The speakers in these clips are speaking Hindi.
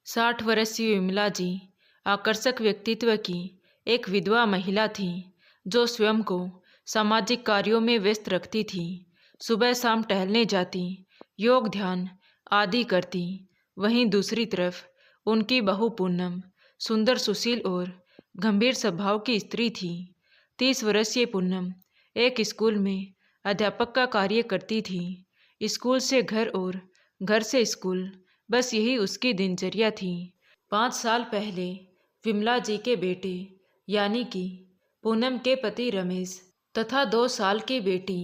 60 वर्षीय विमला जी आकर्षक व्यक्तित्व की एक विधवा महिला थी जो स्वयं को सामाजिक कार्यों में व्यस्त रखती थी। सुबह शाम टहलने जाती, योग ध्यान आदि करती। वहीं दूसरी तरफ उनकी बहू पूनम सुंदर, सुशील और गंभीर स्वभाव की स्त्री थी। 30 वर्षीय पूनम एक स्कूल में अध्यापक का कार्य करती थी। स्कूल से घर और घर से स्कूल, बस यही उसकी दिनचर्या थी। 5 साल पहले विमला जी के बेटे यानी कि पूनम के पति रमेश तथा 2 साल की बेटी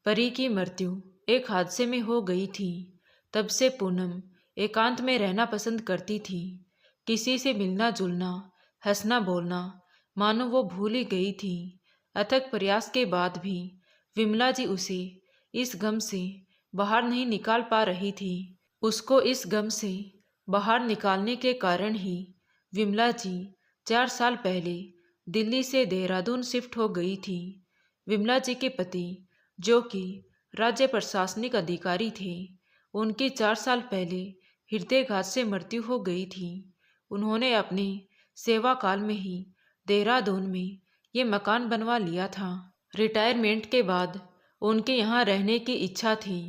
परी की मृत्यु एक हादसे में हो गई थी। तब से पूनम एकांत में रहना पसंद करती थी। किसी से मिलना जुलना, हंसना बोलना मानो वो भूल ही गई थी। अथक प्रयास के बाद भी विमला जी उसे इस गम से बाहर नहीं निकाल पा रही थी। उसको इस गम से बाहर निकालने के कारण ही विमला जी 4 साल पहले दिल्ली से देहरादून शिफ्ट हो गई थी। विमला जी के पति, जो कि राज्य प्रशासनिक अधिकारी थे, उनकी 4 साल पहले हृदयघात से मृत्यु हो गई थी। उन्होंने अपने सेवा काल में ही देहरादून में ये मकान बनवा लिया था। रिटायरमेंट के बाद उनके यहाँ रहने की इच्छा थी।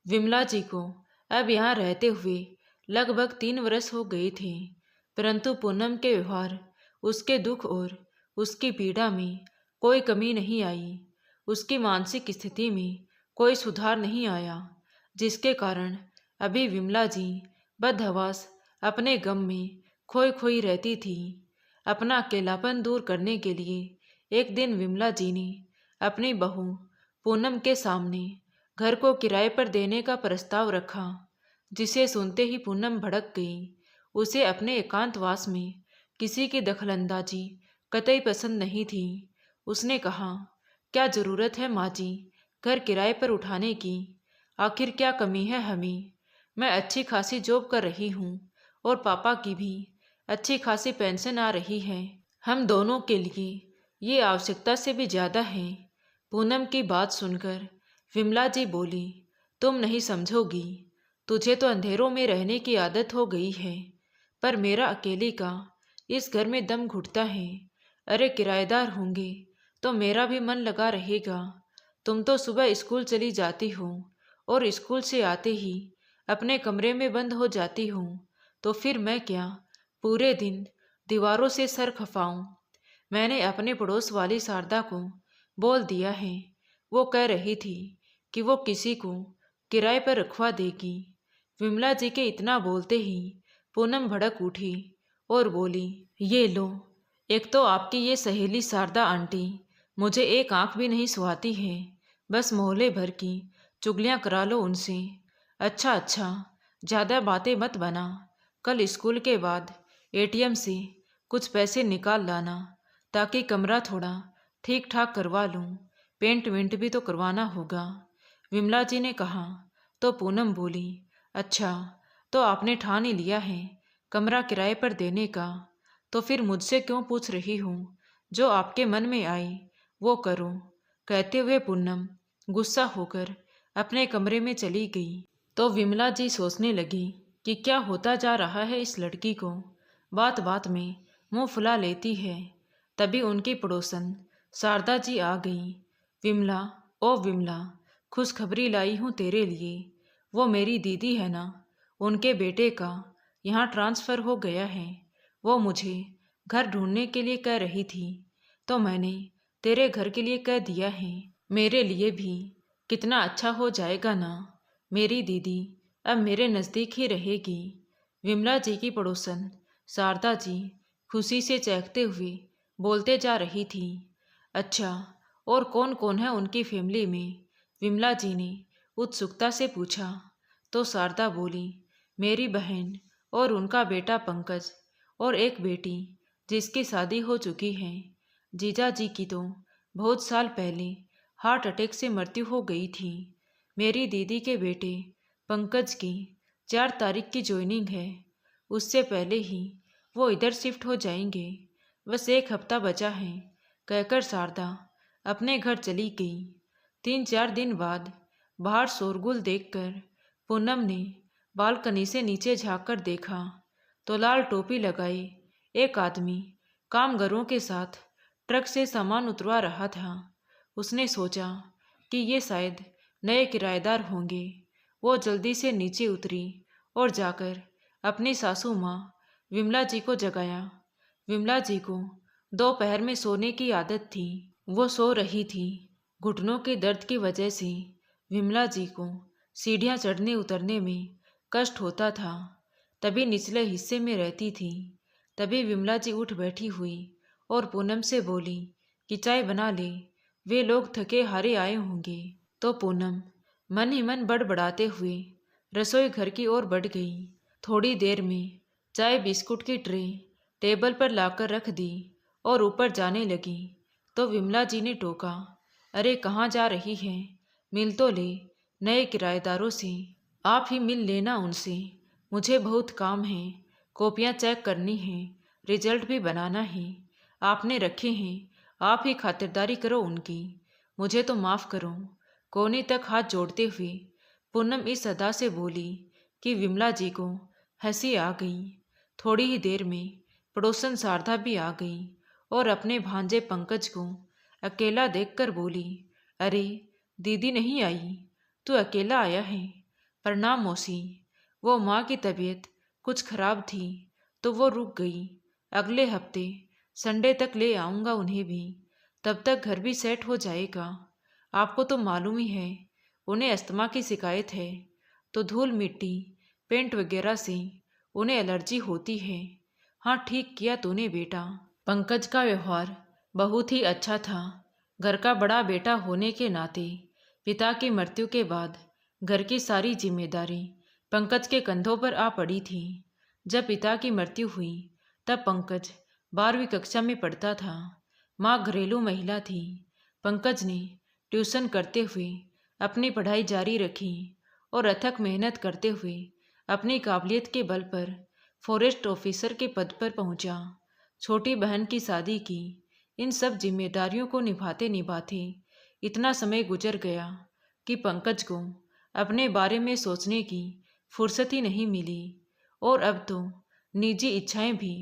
विमला जी को अब यहाँ रहते हुए लगभग 3 वर्ष हो गए थे, परंतु पूनम के व्यवहार, उसके दुख और उसकी पीड़ा में कोई कमी नहीं आई। उसकी मानसिक स्थिति में कोई सुधार नहीं आया, जिसके कारण अभी विमला जी बदहवास अपने गम में खोई खोई रहती थी। अपना अकेलापन दूर करने के लिए एक दिन विमला जी ने अपनी बहू पूनम के सामने घर को किराए पर देने का प्रस्ताव रखा, जिसे सुनते ही पूनम भड़क गई। उसे अपने एकांतवास में किसी की दखलंदाजी कतई पसंद नहीं थी। उसने कहा, क्या जरूरत है माँ जी घर किराए पर उठाने की? आखिर क्या कमी है हमें? मैं अच्छी खासी जॉब कर रही हूँ और पापा की भी अच्छी खासी पेंशन आ रही है। हम दोनों के लिए ये आवश्यकता से भी ज़्यादा है। पूनम की बात सुनकर विमला जी बोली, तुम नहीं समझोगी, तुझे तो अंधेरों में रहने की आदत हो गई है, पर मेरा अकेले का इस घर में दम घुटता है। अरे किराएदार होंगे तो मेरा भी मन लगा रहेगा। तुम तो सुबह स्कूल चली जाती हो और स्कूल से आते ही अपने कमरे में बंद हो जाती हो, तो फिर मैं क्या पूरे दिन दीवारों से सर खपाऊं? मैंने अपने पड़ोस वाली शारदा को बोल दिया है। वो कह रही थी कि वो किसी को किराए पर रखवा देगी। विमला जी के इतना बोलते ही पूनम भड़क उठी और बोली, ये लो, एक तो आपकी ये सहेली शारदा आंटी मुझे एक आंख भी नहीं सुहाती है। बस मोहल्ले भर की चुगलियां करा लो उनसे। अच्छा अच्छा, ज़्यादा बातें मत बना। कल स्कूल के बाद एटीएम से कुछ पैसे निकाल लाना, ताकि कमरा थोड़ा ठीक ठाक करवा लूँ। पेंट वेंट भी तो करवाना होगा। विमला जी ने कहा तो पूनम बोली, अच्छा तो आपने ठान ही लिया है कमरा किराए पर देने का, तो फिर मुझसे क्यों पूछ रही हूँ? जो आपके मन में आए वो करो। कहते हुए पूनम गुस्सा होकर अपने कमरे में चली गई। तो विमला जी सोचने लगी कि क्या होता जा रहा है इस लड़की को, बात बात में मुंह फुला लेती है। तभी उनकी पड़ोसन शारदा जी आ गई। विमला, ओ विमला, खुशखबरी लाई हूँ तेरे लिए। वो मेरी दीदी है ना, उनके बेटे का यहाँ ट्रांसफ़र हो गया है। वो मुझे घर ढूंढने के लिए कह रही थी, तो मैंने तेरे घर के लिए कह दिया है। मेरे लिए भी कितना अच्छा हो जाएगा ना, मेरी दीदी अब मेरे नज़दीक ही रहेगी। विमला जी की पड़ोसन शारदा जी खुशी से चहकते हुए बोलते जा रही थी। अच्छा, और कौन कौन है उनकी फैमिली में? विमला जी ने उत्सुकता से पूछा। तो शारदा बोली, मेरी बहन और उनका बेटा पंकज, और एक बेटी जिसकी शादी हो चुकी है। जीजा जी की तो बहुत साल पहले हार्ट अटैक से मृत्यु हो गई थी। मेरी दीदी के बेटे पंकज की 4 तारीख की ज्वाइनिंग है। उससे पहले ही वो इधर शिफ्ट हो जाएंगे। बस एक हफ्ता बचा है, कहकर शारदा अपने घर चली गई। 3-4 दिन बाद बाहर शोरगुल देखकर पूनम ने बालकनी से नीचे झांक कर देखा तो लाल टोपी लगाए एक आदमी कामगारों के साथ ट्रक से सामान उतरवा रहा था। उसने सोचा कि ये शायद नए किराएदार होंगे। वो जल्दी से नीचे उतरी और जाकर अपनी सासू माँ विमला जी को जगाया। विमला जी को दोपहर में सोने की आदत थी। वो सो रही थी। घुटनों के दर्द की वजह से विमला जी को सीढ़ियाँ चढ़ने उतरने में कष्ट होता था। तभी निचले हिस्से में रहती थी। तभी विमला जी उठ बैठी हुई और पूनम से बोली कि चाय बना ले, वे लोग थके हारे आए होंगे। तो पूनम मन ही मन बड़बड़ाते हुए रसोई घर की ओर बढ़ गई। थोड़ी देर में चाय बिस्कुट की ट्रे टेबल पर लाकर रख दी और ऊपर जाने लगी। तो विमला जी ने टोका, अरे कहाँ जा रही है? मिल तो ले नए किराएदारों से, आप ही मिल लेना उनसे। मुझे बहुत काम है, कॉपियाँ चेक करनी है, रिजल्ट भी बनाना है। आपने रखे हैं, आप ही खातिरदारी करो उनकी, मुझे तो माफ़ करो। कोने तक हाथ जोड़ते हुए पूनम इस अदा से बोली कि विमला जी को हंसी आ गई। थोड़ी ही देर में पड़ोसन शारदा भी आ गई और अपने भांजे पंकज को अकेला देखकर बोली, अरे दीदी नहीं आई, तू अकेला आया है? प्रणाम मौसी। वो माँ की तबीयत कुछ खराब थी तो वो रुक गई। अगले हफ्ते संडे तक ले आऊँगा उन्हें भी, तब तक घर भी सेट हो जाएगा। आपको तो मालूम ही है उन्हें अस्थमा की शिकायत है, तो धूल मिट्टी पेंट वगैरह से उन्हें एलर्जी होती है। हाँ ठीक किया तूने बेटा। पंकज का व्यवहार बहुत ही अच्छा था। घर का बड़ा बेटा होने के नाते पिता की मृत्यु के बाद घर की सारी जिम्मेदारी पंकज के कंधों पर आ पड़ी थी। जब पिता की मृत्यु हुई तब पंकज 12वीं कक्षा में पढ़ता था। माँ घरेलू महिला थी। पंकज ने ट्यूशन करते हुए अपनी पढ़ाई जारी रखी और अथक मेहनत करते हुए अपनी काबिलियत के बल पर फॉरेस्ट ऑफिसर के पद पर पहुंचा। छोटी बहन की शादी की। इन सब जिम्मेदारियों को निभाते निभाते इतना समय गुजर गया कि पंकज को अपने बारे में सोचने की फुर्सत ही नहीं मिली और अब तो निजी इच्छाएं भी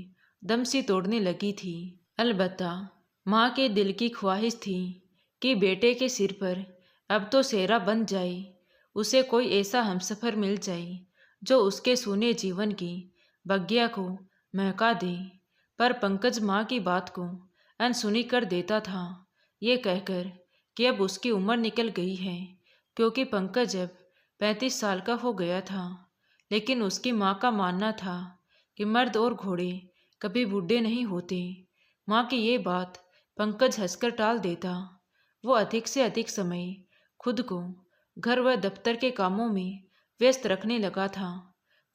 दम सी तोड़ने लगी थी। अलबत्ता माँ के दिल की ख्वाहिश थी कि बेटे के सिर पर अब तो सेहरा बन जाए, उसे कोई ऐसा हमसफर मिल जाए जो उसके सूने जीवन की बगिया को महका दे। पर पंकज माँ की बात को अनसुनी कर देता था, ये कहकर कि अब उसकी उम्र निकल गई है, क्योंकि पंकज अब 35 साल का हो गया था। लेकिन उसकी माँ का मानना था कि मर्द और घोड़े कभी बूढ़े नहीं होते। माँ की ये बात पंकज हंसकर टाल देता। वो अधिक से अधिक समय खुद को घर व दफ्तर के कामों में व्यस्त रखने लगा था।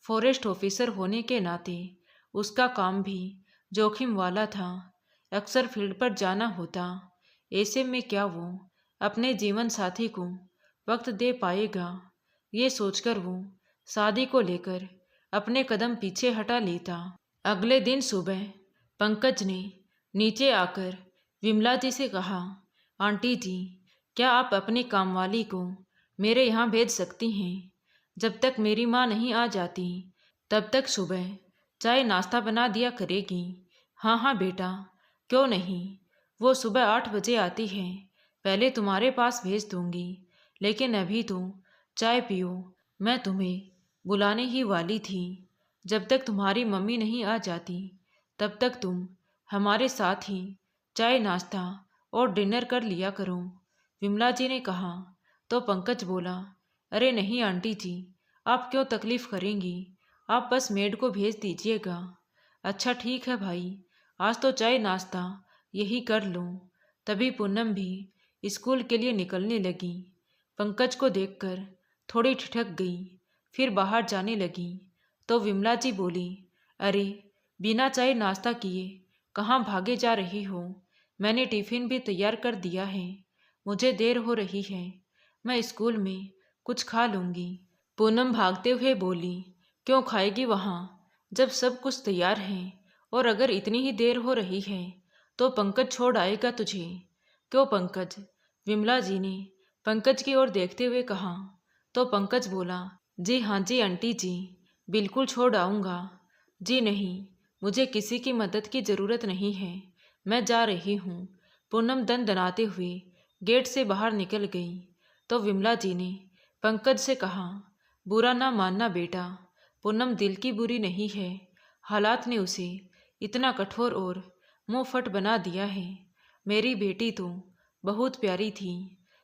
फॉरेस्ट ऑफिसर होने के नाते उसका काम भी जोखिम वाला था। अक्सर फील्ड पर जाना होता। ऐसे में क्या वो अपने जीवन साथी को वक्त दे पाएगा, ये सोचकर वो शादी को लेकर अपने कदम पीछे हटा लेता। अगले दिन सुबह पंकज ने नीचे आकर विमला जी से कहा, आंटी जी क्या आप अपनी कामवाली को मेरे यहाँ भेज सकती हैं? जब तक मेरी माँ नहीं आ जाती तब तक सुबह चाय नाश्ता बना दिया करेगी। हाँ हाँ बेटा, क्यों नहीं, वो सुबह 8 बजे आती है, पहले तुम्हारे पास भेज दूंगी। लेकिन अभी तो चाय पियो, मैं तुम्हें बुलाने ही वाली थी। जब तक तुम्हारी मम्मी नहीं आ जाती तब तक तुम हमारे साथ ही चाय नाश्ता और डिनर कर लिया करो, विमला जी ने कहा। तो पंकज बोला, अरे नहीं आंटी जी, आप क्यों तकलीफ़ करेंगी, आप बस मेड को भेज दीजिएगा। अच्छा ठीक है भाई, आज तो चाय नाश्ता यही कर लो। तभी पूनम भी स्कूल के लिए निकलने लगी। पंकज को देखकर थोड़ी ठिठक गई, फिर बाहर जाने लगी। तो विमला जी बोली, अरे बिना चाय नाश्ता किए कहाँ भागे जा रही हो? मैंने टिफ़िन भी तैयार कर दिया है, मुझे देर हो रही है, मैं स्कूल में कुछ खा लूँगी। पूनम भागते हुए बोली, क्यों खाएगी वहाँ जब सब कुछ तैयार है? और अगर इतनी ही देर हो रही है तो पंकज छोड़ आएगा तुझे। क्यों पंकज? विमला जी ने पंकज की ओर देखते हुए कहा। तो पंकज बोला, जी हाँ जी आंटी जी, बिल्कुल छोड़ आऊँगा। जी नहीं, मुझे किसी की मदद की ज़रूरत नहीं है, मैं जा रही हूँ। पूनम दनदनाते हुए गेट से बाहर निकल गई तो विमला जी ने पंकज से कहा, बुरा ना मानना बेटा, पूनम दिल की बुरी नहीं है, हालात ने उसे इतना कठोर और मुंह फट बना दिया है। मेरी बेटी तो बहुत प्यारी थी,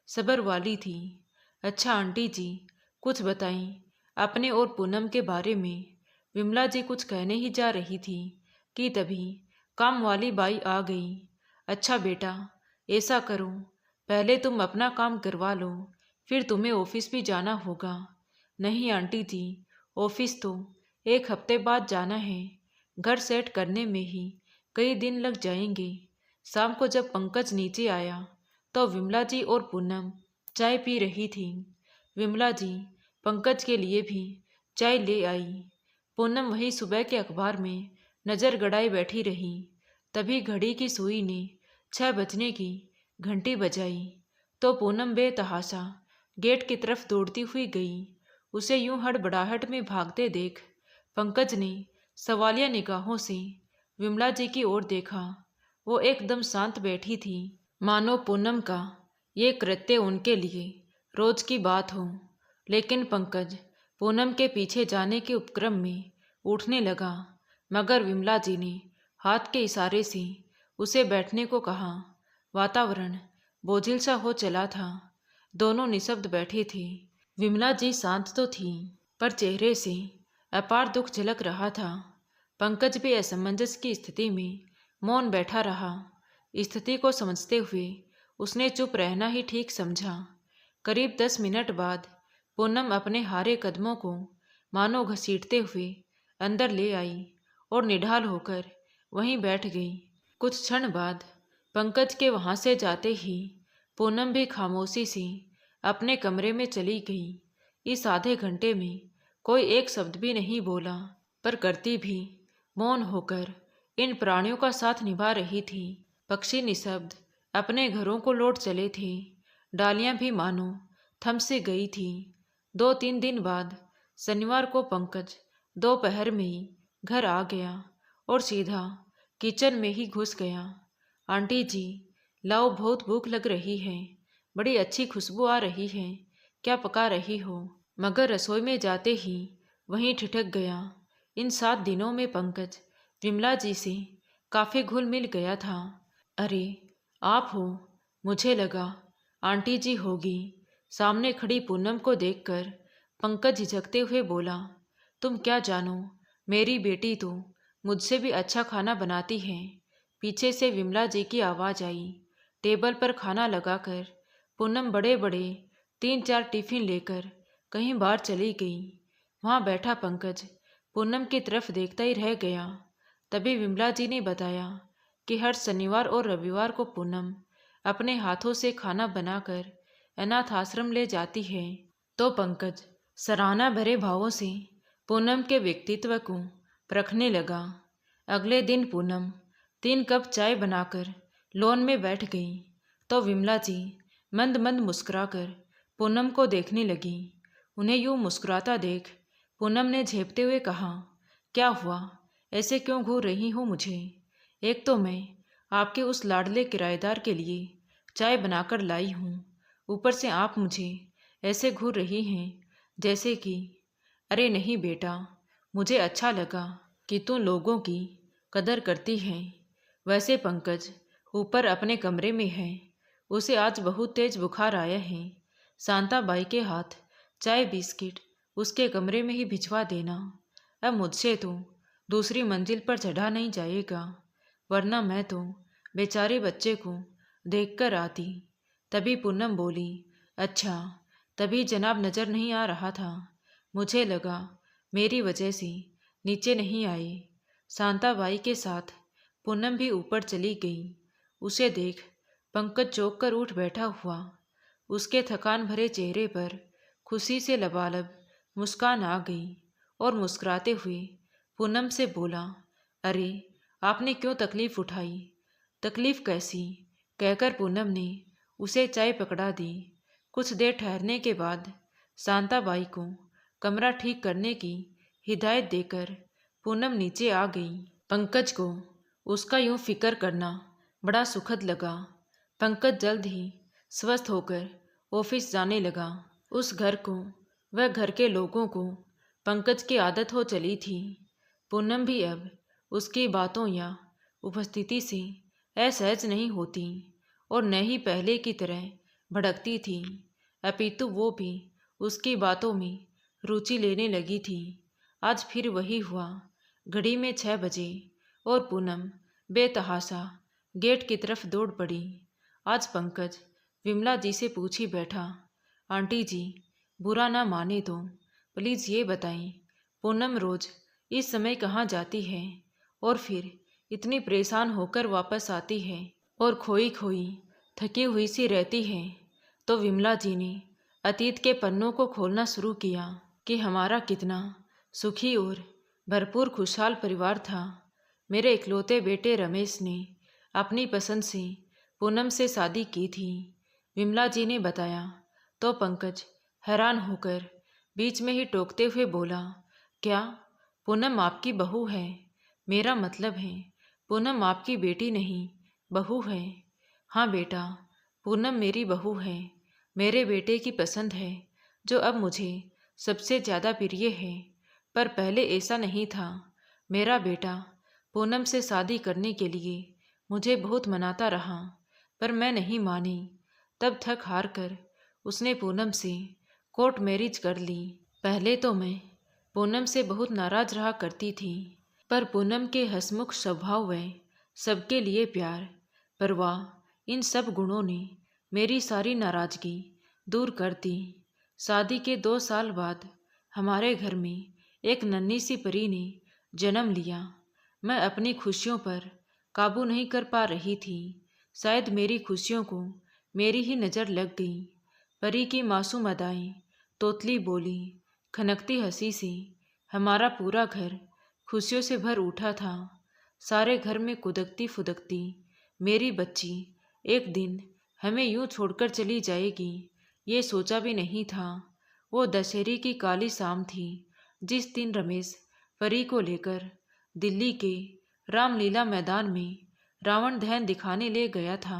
सब्र वाली थी। अच्छा आंटी जी, कुछ बताएं अपने और पूनम के बारे में। विमला जी कुछ कहने ही जा रही थी कि तभी काम वाली बाई आ गई। अच्छा बेटा, ऐसा करो, पहले तुम अपना काम करवा लो, फिर तुम्हें ऑफिस भी जाना होगा। नहीं आंटी जी, ऑफिस तो एक हफ्ते बाद जाना है, घर सेट करने में ही कई दिन लग जाएंगे। शाम को जब पंकज नीचे आया तो विमला जी और पूनम चाय पी रही थी। विमला जी पंकज के लिए भी चाय ले आई। पूनम वही सुबह के अखबार में नज़र गड़ाए बैठी रही। तभी घड़ी की सुई ने 6 बजने की घंटी बजाई तो पूनम बेतहाशा गेट की तरफ दौड़ती हुई गई। उसे यूं हड़बड़ाहट में भागते देख पंकज ने सवालिया निगाहों से विमला जी की ओर देखा। वो एकदम शांत बैठी थी, मानो पूनम का ये कृत्य उनके लिए रोज की बात हो। लेकिन पंकज पूनम के पीछे जाने के उपक्रम में उठने लगा, मगर विमला जी ने हाथ के इशारे से उसे बैठने को कहा। वातावरण बोझिल सा हो चला था। दोनों निशब्द बैठे थे। विमला जी शांत तो थी, पर चेहरे से अपार दुख झलक रहा था। पंकज भी असमंजस की स्थिति में मौन बैठा रहा। स्थिति को समझते हुए उसने चुप रहना ही ठीक समझा। करीब 10 मिनट बाद पूनम अपने हारे कदमों को मानो घसीटते हुए अंदर ले आई और निढाल होकर वहीं बैठ गई। कुछ क्षण बाद पंकज के वहां से जाते ही पूनम भी खामोशी से अपने कमरे में चली गई। इस आधे घंटे में कोई एक शब्द भी नहीं बोला, पर करती भी मौन होकर इन प्राणियों का साथ निभा रही थी। पक्षी निशब्द अपने घरों को लौट चले थे। डालियां भी मानो थम से गई थी। 2-3 दिन बाद शनिवार को पंकज दोपहर में ही घर आ गया और सीधा किचन में ही घुस गया। आंटी जी, लाओ, बहुत भूख लग रही है, बड़ी अच्छी खुशबू आ रही है, क्या पका रही हो? मगर रसोई में जाते ही वहीं ठिठक गया। इन 7 दिनों में पंकज विमला जी से काफ़ी घुल मिल गया था। अरे आप हो, मुझे लगा आंटी जी होगी। सामने खड़ी पूनम को देखकर पंकज झिझकते हुए बोला, तुम क्या जानो, मेरी बेटी तो मुझसे भी अच्छा खाना बनाती है। पीछे से विमला जी की आवाज़ आई। टेबल पर खाना लगाकर पूनम बड़े बड़े 3-4 टिफिन लेकर कहीं बाहर चली गई। वहाँ बैठा पंकज पूनम की तरफ देखता ही रह गया। तभी विमला जी ने बताया कि हर शनिवार और रविवार को पूनम अपने हाथों से खाना बनाकर अनाथ आश्रम ले जाती है। तो पंकज सराहना भरे भावों से पूनम के व्यक्तित्व को परखने लगा। अगले दिन पूनम 3 कप चाय बनाकर लॉन में बैठ गई तो विमला जी मंद मंद मुस्कुराकर पूनम को देखने लगी। उन्हें यूं मुस्कुराता देख पूनम ने झेपते हुए कहा, क्या हुआ, ऐसे क्यों घूर रही हो मुझे? एक तो मैं आपके उस लाडले किराएदार के लिए चाय बनाकर लाई हूँ, ऊपर से आप मुझे ऐसे घूर रही हैं जैसे कि। अरे नहीं बेटा, मुझे अच्छा लगा कि तू लोगों की कदर करती है। वैसे पंकज ऊपर अपने कमरे में है, उसे आज बहुत तेज बुखार आया है। शांताबाई के हाथ चाय बिस्किट उसके कमरे में ही भिजवा देना। अब मुझसे तो दूसरी मंजिल पर चढ़ा नहीं जाएगा, वरना मैं तो बेचारे बच्चे को देखकर आती। तभी पूनम बोली, अच्छा, तभी जनाब नज़र नहीं आ रहा था, मुझे लगा मेरी वजह से नीचे नहीं आए। शांताबाई के साथ पूनम भी ऊपर चली गई। उसे देख पंकज चौंक कर उठ बैठा हुआ। उसके थकान भरे चेहरे पर खुशी से लबालब मुस्कान आ गई और मुस्कुराते हुए पूनम से बोला, अरे आपने क्यों तकलीफ़ उठाई? तकलीफ़ कैसी? कहकर पूनम ने उसे चाय पकड़ा दी। कुछ देर ठहरने के बाद शांताबाई को कमरा ठीक करने की हिदायत देकर पूनम नीचे आ गई। पंकज को उसका यूं फिक्र करना बड़ा सुखद लगा। पंकज जल्द ही स्वस्थ होकर ऑफिस जाने लगा। उस घर को वह घर के लोगों को पंकज की आदत हो चली थी। पूनम भी अब उसकी बातों या उपस्थिति से असहज नहीं होती और न ही पहले की तरह भड़कती थी, अपितु वो भी उसकी बातों में रुचि लेने लगी थी। आज फिर वही हुआ। घड़ी में 6 बजे और पूनम बेतहाशा गेट की तरफ दौड़ पड़ी। आज पंकज विमला जी से पूछ ही बैठा, आंटी जी बुरा ना माने तो प्लीज़ ये बताएं, पूनम रोज़ इस समय कहाँ जाती है और फिर इतनी परेशान होकर वापस आती है और खोई खोई थकी हुई सी रहती है। तो विमला जी ने अतीत के पन्नों को खोलना शुरू किया कि हमारा कितना सुखी और भरपूर खुशहाल परिवार था। मेरे इकलौते बेटे रमेश ने अपनी पसंद से पूनम से शादी की थी, विमला जी ने बताया। तो पंकज हैरान होकर बीच में ही टोकते हुए बोला, क्या पूनम आपकी बहू है? मेरा मतलब है पूनम आपकी बेटी नहीं बहू है। हाँ बेटा, पूनम मेरी बहू है, मेरे बेटे की पसंद है जो अब मुझे सबसे ज़्यादा प्रिय है। पर पहले ऐसा नहीं था। मेरा बेटा पूनम से शादी करने के लिए मुझे बहुत मनाता रहा, पर मैं नहीं मानी। तब थक हार कर उसने पूनम से कोर्ट मैरिज कर ली। पहले तो मैं पूनम से बहुत नाराज रहा करती थी, पर पूनम के हंसमुख स्वभाव व सबके लिए प्यार, परवाह, इन सब गुणों ने मेरी सारी नाराजगी दूर कर दी। शादी के 2 साल बाद हमारे घर में एक नन्ही सी परी ने जन्म लिया। मैं अपनी खुशियों पर काबू नहीं कर पा रही थी। शायद मेरी खुशियों को मेरी ही नज़र लग गई। परी की मासूम अदाएं, तोतली बोली, खनकती हंसी से हमारा पूरा घर खुशियों से भर उठा था। सारे घर में कुदकती फुदकती मेरी बच्ची एक दिन हमें यूं छोड़कर चली जाएगी, ये सोचा भी नहीं था। वो दशहरे की काली शाम थी जिस दिन रमेश परी को लेकर दिल्ली के रामलीला मैदान में रावण दहन दिखाने ले गया था।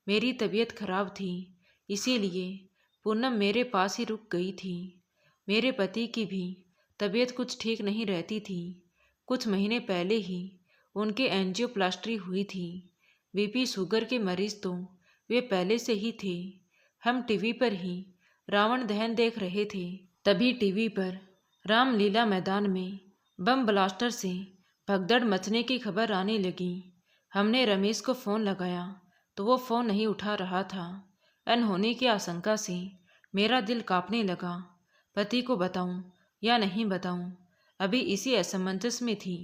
मेरी तबीयत खराब थी, इसीलिए पूनम मेरे पास ही रुक गई थी। मेरे पति की भी तबीयत कुछ ठीक नहीं रहती थी। कुछ महीने पहले ही उनके एंजियोप्लास्टी हुई थी। बीपी शुगर के मरीज तो वे पहले से ही थे। हम टीवी पर ही रावण दहन देख रहे थे। तभी टीवी पर रामलीला मैदान में बम ब्लास्टर से भगदड़ मचने की खबर आने लगी। हमने रमेश को फ़ोन लगाया तो वो फ़ोन नहीं उठा रहा था। अनहोनी की आशंका से मेरा दिल कांपने लगा। पति को बताऊं या नहीं बताऊं, अभी इसी असमंजस में थी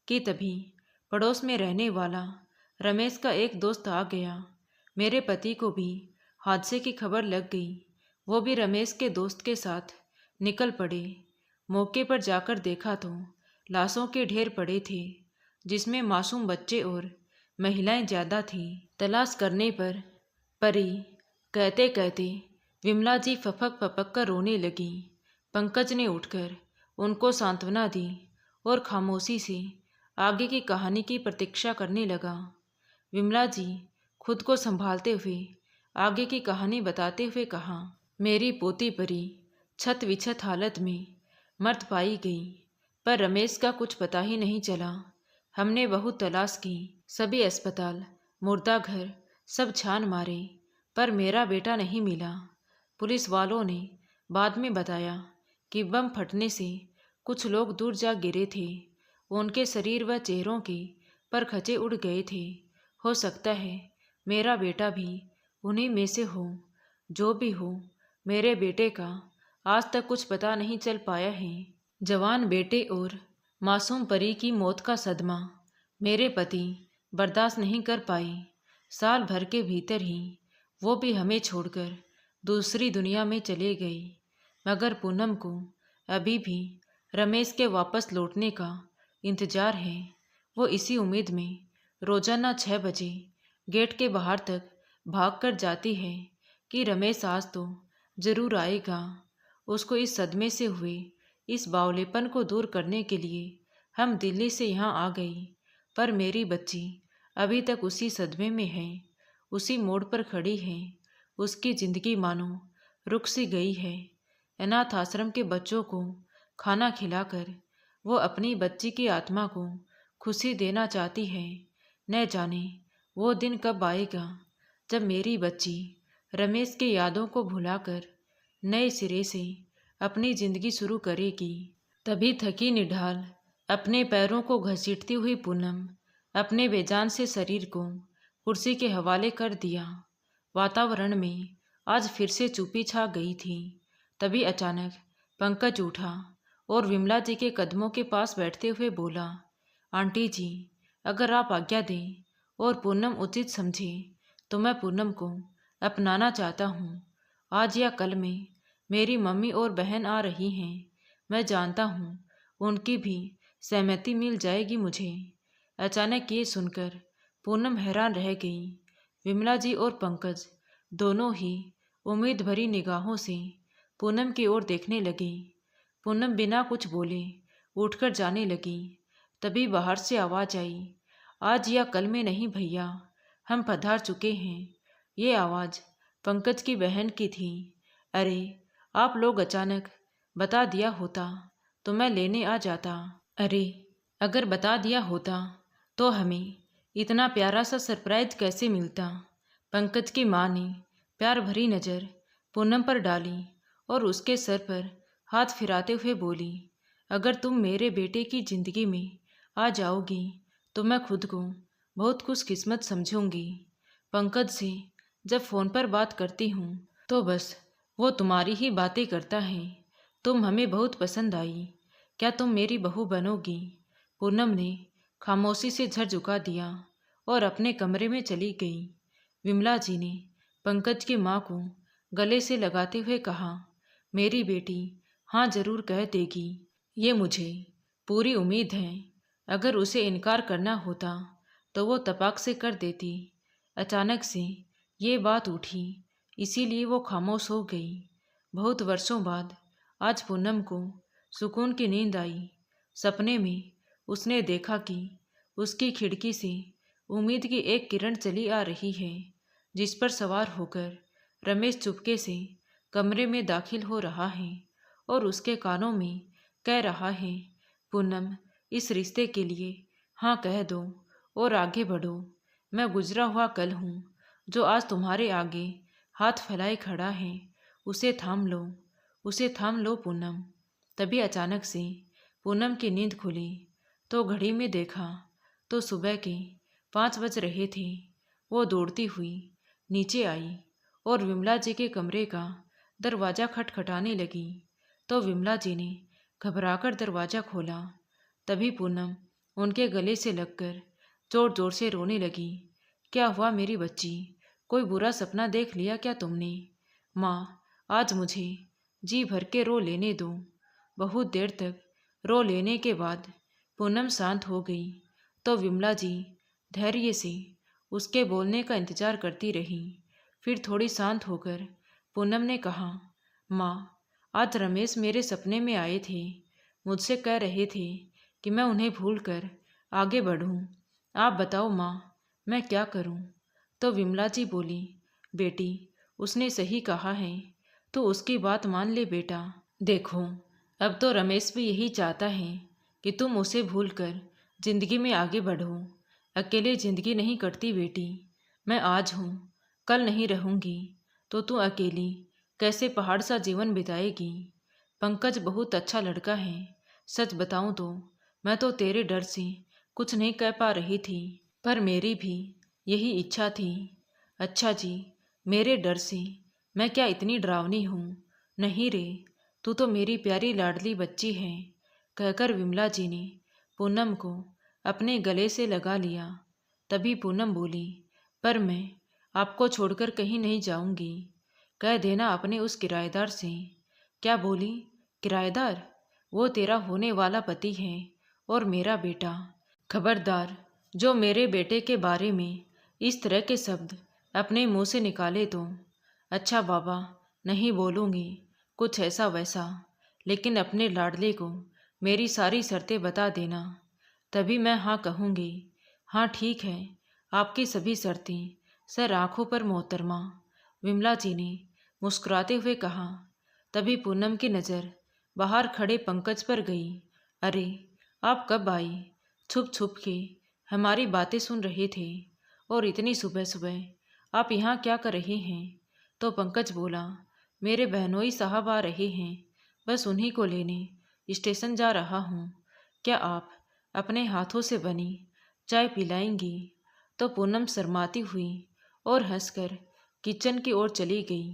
कि तभी पड़ोस में रहने वाला रमेश का एक दोस्त आ गया। मेरे पति को भी हादसे की खबर लग गई। वो भी रमेश के दोस्त के साथ निकल पड़े। मौके पर जाकर देखा तो लाशों के ढेर पड़े थे, जिसमें मासूम बच्चे और महिलाएं ज़्यादा थीं। तलाश करने पर परी कहते कहते विमला जी फपक फपक कर रोने लगी। पंकज ने उठकर उनको सांत्वना दी और खामोशी से आगे की कहानी की प्रतीक्षा करने लगा। विमला जी खुद को संभालते हुए आगे की कहानी बताते हुए कहा, मेरी पोती परी छत विछत हालत में मर्त पाई गई, पर रमेश का कुछ पता ही नहीं चला। हमने बहुत तलाश की, सभी अस्पताल, मुर्दाघर सब छान मारे, पर मेरा बेटा नहीं मिला। पुलिस वालों ने बाद में बताया कि बम फटने से कुछ लोग दूर जा गिरे थे। उनके शरीर व चेहरों के परखचे उड़ गए थे। हो सकता है मेरा बेटा भी उन्हीं में से हो। जो भी हो, मेरे बेटे का आज तक कुछ पता नहीं चल पाया है। जवान बेटे और मासूम परी की मौत का सदमा मेरे पति बर्दाश्त नहीं कर पाए। साल भर के भीतर ही वो भी हमें छोड़कर दूसरी दुनिया में चले गए। मगर पूनम को अभी भी रमेश के वापस लौटने का इंतजार है। वो इसी उम्मीद में रोजाना 6 बजे गेट के बाहर तक भाग कर जाती है कि रमेश आज तो ज़रूर आएगा। उसको इस सदमे से हुए इस बावलेपन को दूर करने के लिए हम दिल्ली से यहाँ आ गई, पर मेरी बच्ची अभी तक उसी सदमे में है, उसी मोड़ पर खड़ी है। उसकी जिंदगी मानो रुक सी गई है। अनाथ आश्रम के बच्चों को खाना खिलाकर वो अपनी बच्ची की आत्मा को खुशी देना चाहती है। न जाने वो दिन कब आएगा जब मेरी बच्ची रमेश की यादों को भुलाकर नए सिरे से अपनी जिंदगी शुरू करेगी। तभी थकी निढाल अपने पैरों को घसीटती हुई पूनम अपने बेजान से शरीर को कुर्सी के हवाले कर दिया। वातावरण में आज फिर से चुप्पी छा गई थी। तभी अचानक पंकज उठा और विमला जी के कदमों के पास बैठते हुए बोला, आंटी जी, अगर आप आज्ञा दें और पूनम उचित समझे तो मैं पूनम को अपनाना चाहता हूँ। आज या कल में मेरी मम्मी और बहन आ रही हैं। मैं जानता हूँ उनकी भी सहमति मिल जाएगी मुझे। अचानक ये सुनकर पूनम हैरान रह गई। विमला जी और पंकज दोनों ही उम्मीद भरी निगाहों से पूनम की ओर देखने लगे। पूनम बिना कुछ बोले उठकर जाने लगी। तभी बाहर से आवाज़ आई, आज या कल में नहीं भैया, हम पधार चुके हैं। ये आवाज़ पंकज की बहन की थी। अरे, आप लोग अचानक बता दिया होता तो मैं लेने आ जाता। अरे, अगर बता दिया होता तो हमें इतना प्यारा सा सरप्राइज कैसे मिलता। पंकज की माँ ने प्यार भरी नज़र पूनम पर डाली और उसके सर पर हाथ फिराते हुए बोली, अगर तुम मेरे बेटे की ज़िंदगी में आ जाओगी तो मैं खुद को बहुत खुशकिस्मत समझूंगी। पंकज से जब फ़ोन पर बात करती हूँ तो बस वो तुम्हारी ही बातें करता है। तुम हमें बहुत पसंद आई, क्या तुम मेरी बहू बनोगी? पूनम ने खामोशी से झर झुका दिया और अपने कमरे में चली गई। विमला जी ने पंकज की माँ को गले से लगाते हुए कहा, मेरी बेटी हाँ ज़रूर कह देगी, ये मुझे पूरी उम्मीद है। अगर उसे इनकार करना होता तो वो तपाक से कर देती। अचानक से ये बात उठी, इसीलिए वो खामोश हो गई। बहुत वर्षों बाद आज पूनम को सुकून की नींद आई। सपने में उसने देखा कि उसकी खिड़की से उम्मीद की एक किरण चली आ रही है, जिस पर सवार होकर रमेश चुपके से कमरे में दाखिल हो रहा है और उसके कानों में कह रहा है, पूनम, इस रिश्ते के लिए हाँ कह दो और आगे बढ़ो। मैं गुजरा हुआ कल हूँ जो आज तुम्हारे आगे हाथ फैलाए खड़ा है। उसे थाम लो, उसे थाम लो पूनम। तभी अचानक से पूनम की नींद खुली तो घड़ी में देखा तो सुबह के 5 बज रहे थे। वो दौड़ती हुई नीचे आई और विमला जी के कमरे का दरवाज़ा खटखटाने लगी तो विमला जी ने घबराकर दरवाज़ा खोला। तभी पूनम उनके गले से लगकर जोर जोर से रोने लगी। क्या हुआ मेरी बच्ची, कोई बुरा सपना देख लिया क्या तुमने? माँ, आज मुझे जी भर के रो लेने दो। बहुत देर तक रो लेने के बाद पूनम शांत हो गई तो विमला जी धैर्य से उसके बोलने का इंतजार करती रही। फिर थोड़ी शांत होकर पूनम ने कहा, माँ, आज रमेश मेरे सपने में आए थे। मुझसे कह रहे थे कि मैं उन्हें भूलकर आगे बढ़ूं। आप बताओ माँ, मैं क्या करूं? तो विमला जी बोली, बेटी, उसने सही कहा है, तो उसकी बात मान ले बेटा। देखो, अब तो रमेश भी यही चाहता है कि तुम उसे भूलकर जिंदगी में आगे बढ़ो। अकेले जिंदगी नहीं कटती बेटी। मैं आज हूँ, कल नहीं रहूँगी, तो तू अकेली कैसे पहाड़ सा जीवन बिताएगी? पंकज बहुत अच्छा लड़का है। सच बताऊं तो मैं तो तेरे डर से कुछ नहीं कह पा रही थी, पर मेरी भी यही इच्छा थी। अच्छा जी, मेरे डर से मैं क्या इतनी डरावनी हूँ? नहीं रे, तू तो मेरी प्यारी लाडली बच्ची है, कहकर विमला जी ने पूनम को अपने गले से लगा लिया। तभी पूनम बोली, पर मैं आपको छोड़कर कहीं नहीं जाऊंगी। कह देना अपने उस किराएदार से। क्या बोली? किराएदार? वो तेरा होने वाला पति है और मेरा बेटा। खबरदार, जो मेरे बेटे के बारे में इस तरह के शब्द अपने मुंह से निकाले तो। अच्छा बाबा, नहीं बोलूँगी कुछ ऐसा वैसा, लेकिन अपने लाडले को मेरी सारी शर्तें बता देना। तभी मैं हाँ कहूँगी। हाँ ठीक है, आपकी सभी शर्तें सर आँखों पर मोहतरमा, विमला जी ने मुस्कुराते हुए कहा। तभी पूनम की नज़र बाहर खड़े पंकज पर गई। अरे, आप कब आई? छुप छुप के हमारी बातें सुन रहे थे और इतनी सुबह सुबह आप यहाँ क्या कर रहे हैं? तो पंकज बोला, मेरे बहनोई साहब आ रहे हैं, बस उन्हीं को लेने स्टेशन जा रहा हूँ। क्या आप अपने हाथों से बनी चाय पिलाएंगी? तो पूनम शर्माती हुई और हंसकर किचन की ओर चली गई।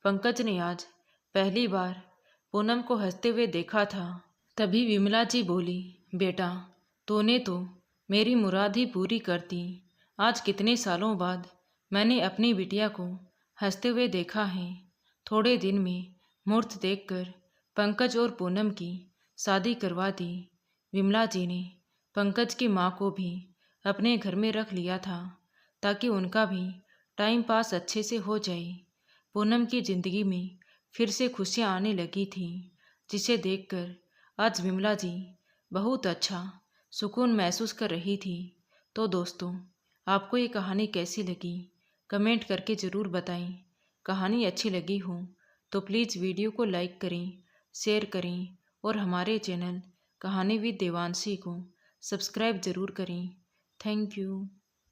पंकज ने आज पहली बार पूनम को हंसते हुए देखा था। तभी विमला जी बोली, बेटा, तूने तो मेरी मुराद ही पूरी कर दी। आज कितने सालों बाद मैंने अपनी बिटिया को हंसते हुए देखा है। थोड़े दिन में मुहूर्त देखकर पंकज और पूनम की शादी करवा दी। विमला जी ने पंकज की माँ को भी अपने घर में रख लिया था ताकि उनका भी टाइम पास अच्छे से हो जाए। पूनम की जिंदगी में फिर से खुशियाँ आने लगी थी, जिसे देखकर आज विमला जी बहुत अच्छा सुकून महसूस कर रही थी। तो दोस्तों, आपको ये कहानी कैसी लगी कमेंट करके ज़रूर बताएं। कहानी अच्छी लगी हो तो प्लीज़ वीडियो को लाइक करें, शेयर करें और हमारे चैनल कहानी विद देवांशी को सब्सक्राइब ज़रूर करें। Thank you.